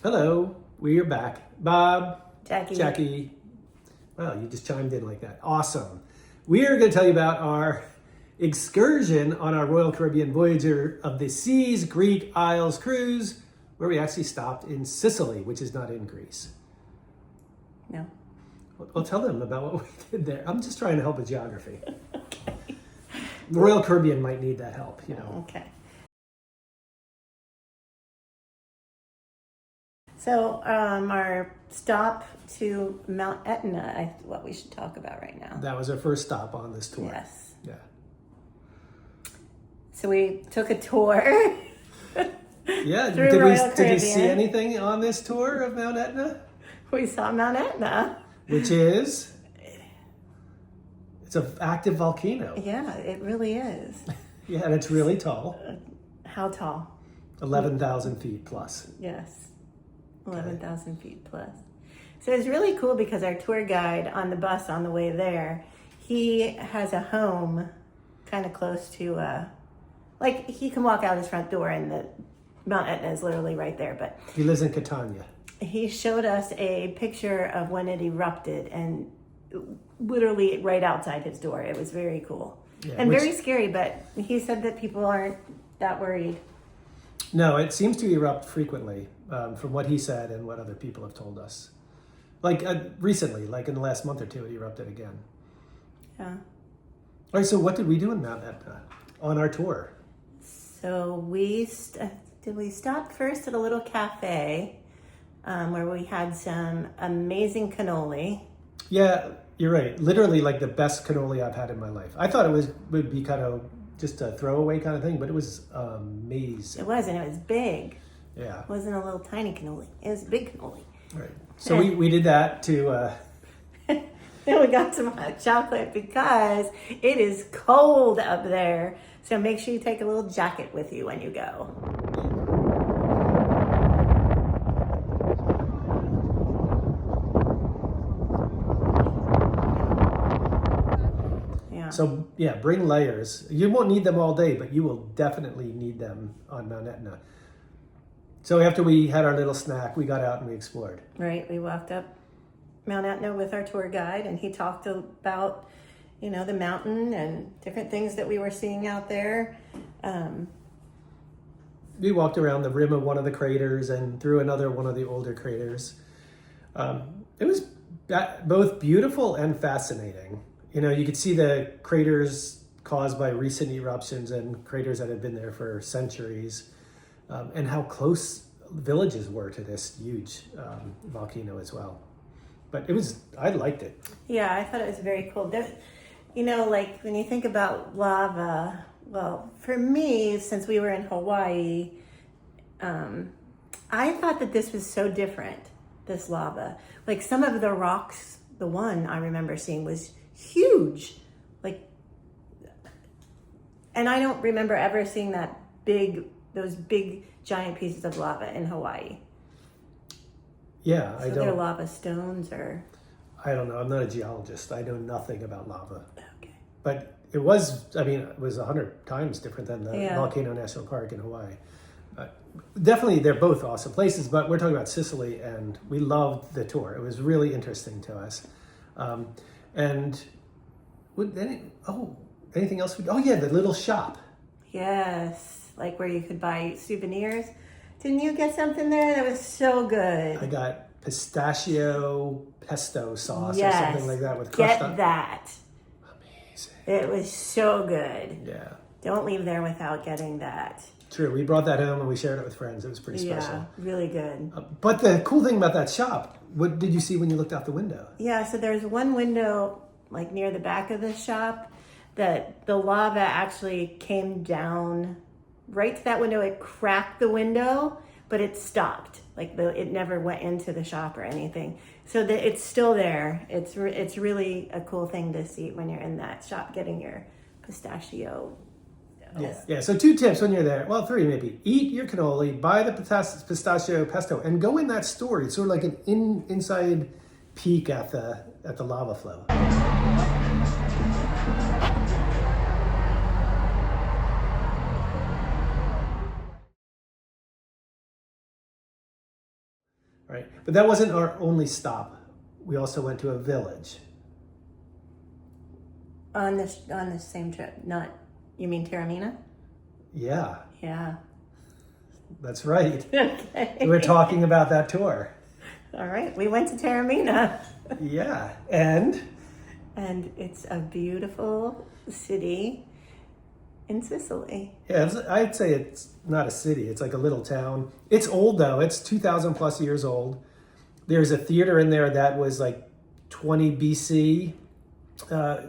Hello, we are back. Bob, Jackie. Jackie. Wow, you just chimed in like that. Awesome. We are going to tell you about our excursion on our Royal Caribbean Voyager of the Seas Greek Isles cruise, where we actually stopped in Sicily, which is not in Greece. No. Well, tell them about what we did there. I'm just trying to help with geography. Okay. The Royal Caribbean might need that help, you know. Okay. So our stop to Mount Etna, what we should talk about right now. That was our first stop on this tour. Yes. Yeah. So we took a tour. Yeah. Through Did Royal you Caribbean. see anything on this tour of Mount Etna? We saw Mount Etna. Which is? It's an active volcano. Yeah, it really is. Yeah, and it's really tall. How tall? 11,000 feet plus. Yes. 11,000 feet plus. So it's really cool because our tour guide on the bus on the way there, he has a home kind of close to, like he can walk out his front door and the Mount Etna is literally right there. But He lives in Catania. he showed us a picture of when it erupted and literally right outside his door. It was very cool. Yeah, and very scary, but he said that people aren't that worried. No, it seems to erupt frequently, from what he said and what other people have told us. Like recently, like in the last month or two, it erupted again. Yeah. All right, so what did we do in Mount Etna on our tour? So we stopped first at a little cafe where we had some amazing cannoli. Yeah, you're right. Literally, like the best cannoli I've had in my life. I thought it would be kind of just a throwaway kind of thing, but it was amazing. It was, and it was big. Yeah. It wasn't a little tiny cannoli. It was a big cannoli. Right. So we did that to... Then we got some hot chocolate because it is cold up there. So make sure you take a little jacket with you when you go. So yeah, bring layers. You won't need them all day, but you will definitely need them on Mount Etna. So after we had our little snack, we got out and we explored. Right, we walked up Mount Etna with our tour guide and he talked about, you know, the mountain and different things that we were seeing out there. We walked around the rim of one of the craters and through another one of the older craters. It was both beautiful and fascinating. You know, you could see the craters caused by recent eruptions and craters that had been there for centuries, and how close villages were to this huge volcano as well. But I liked it. Yeah, I thought it was very cool. You know, like when you think about lava, well, for me, since we were in Hawaii, I thought that this was so different, this lava. Like some of the rocks, the one I remember seeing was huge, and I don't remember ever seeing those big giant pieces of lava in Hawaii. Yeah, So they're lava stones or? I don't know. I'm not a geologist. I know nothing about lava. Okay. But it was 100 times different than the Volcano National Park in Hawaii. Definitely, they're both awesome places, but we're talking about Sicily, and we loved the tour. It was really interesting to us. And anything else? Oh yeah, the little shop. Yes, like where you could buy souvenirs. Didn't you get something there that was so good? I got pistachio pesto sauce or Yes, something like that with crushed get that. Amazing. It was so good. Yeah. Don't leave there without getting that. True. We brought that home and we shared it with friends. It was pretty special. Yeah, really good. But the cool thing about that shop, what did you see when you looked out the window? Yeah, so there's one window like near the back of the shop that the lava actually came down right to that window. It cracked the window, but it stopped. It never went into the shop or anything. So it's still there. It's really a cool thing to see when you're in that shop getting your pistachio. Yeah. So 2 tips when you're there. Well, 3 maybe. Eat your cannoli, buy the pistachio pesto, and go in that store. It's sort of like an inside peek at the lava flow. right? But that wasn't our only stop. We also went to a village. On this same trip, not, you mean Taormina? Yeah, Yeah. that's right. Okay. We were talking about that tour. All right, we went to Taormina. Yeah, and it's a beautiful city in Sicily. yeah, I'd say it's not a city. It's like a little town. It's old though. It's 2,000 plus years old. There's a theater in there that was like 20 BC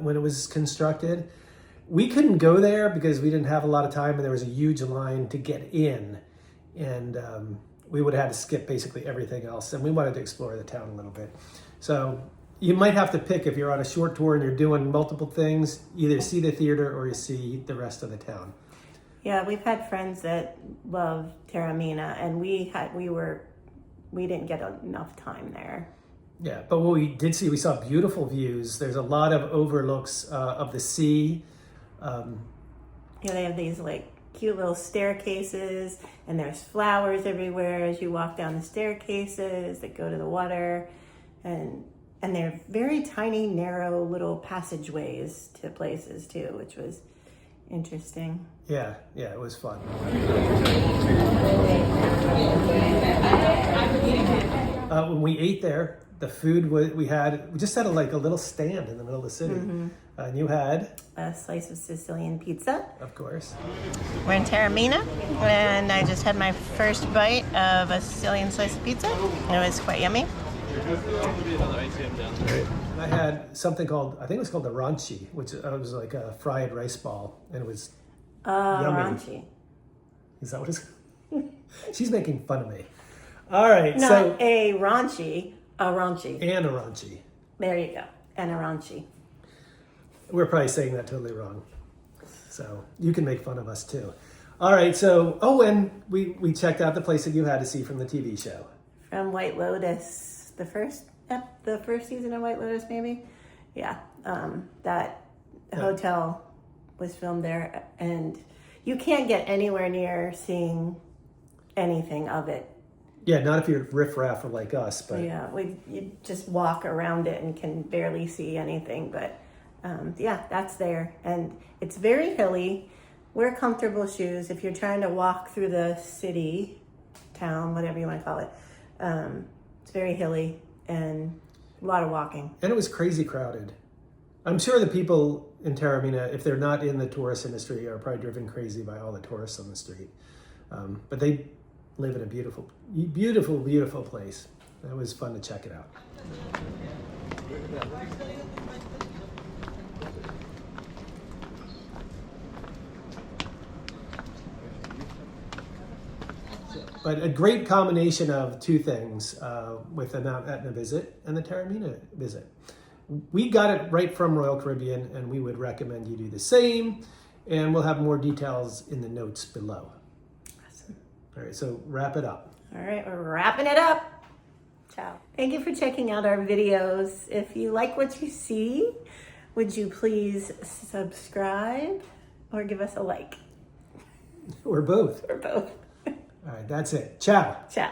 when it was constructed. We couldn't go there because we didn't have a lot of time, and there was a huge line to get in, and we would have had to skip basically everything else. And we wanted to explore the town a little bit. So you might have to pick, if you're on a short tour and you're doing multiple things, either see the theater or you see the rest of the town. Yeah, we've had friends that love Taormina, and we didn't get enough time there. Yeah, but what we did see, we saw beautiful views. There's a lot of overlooks of the sea. Yeah, they have these like cute little staircases, and there's flowers everywhere as you walk down the staircases that go to the water, and they're very tiny, narrow little passageways to places too, which was interesting. Yeah, it was fun. When we ate there, the food we just had a little stand in the middle of the city. And you had A slice of Sicilian pizza. Of course. We're in Taormina, and I just had my first bite of a Sicilian slice of pizza. It was quite yummy. I had something called, I think it was called the ranchi, which was like a fried rice ball, and it was yummy. Ranchi. Is that what it's? She's making fun of me. All right, Not so a raunchy, a raunchy. and a ranchi. There you go, and a raunchy. We're probably saying that totally wrong. So you can make fun of us too. All right, so, and we checked out the place that you had to see from the TV show. From White Lotus, the first season of White Lotus, maybe? Yeah, that hotel was filmed there, and you can't get anywhere near seeing anything of it. Yeah, not if you're riffraff or like us, but Yeah, you just walk around it and can barely see anything, but that's there. And it's very hilly. Wear comfortable shoes if you're trying to walk through the city, town, whatever you want to call it. It's very hilly and a lot of walking. And it was crazy crowded. I'm sure the people in Taormina, if they're not in the tourist industry, are probably driven crazy by all the tourists on the street. But they live in a beautiful, beautiful, beautiful place. It was fun to check it out. But a great combination of two things with the Mount Etna visit and the Taormina visit. We got it right from Royal Caribbean, and we would recommend you do the same. And we'll have more details in the notes below. Awesome. All right, so wrap it up. All right, we're wrapping it up. Ciao. Thank you for checking out our videos. If you like what you see, would you please subscribe or give us a like? Or both. Or both. All right, that's it. Ciao. Ciao.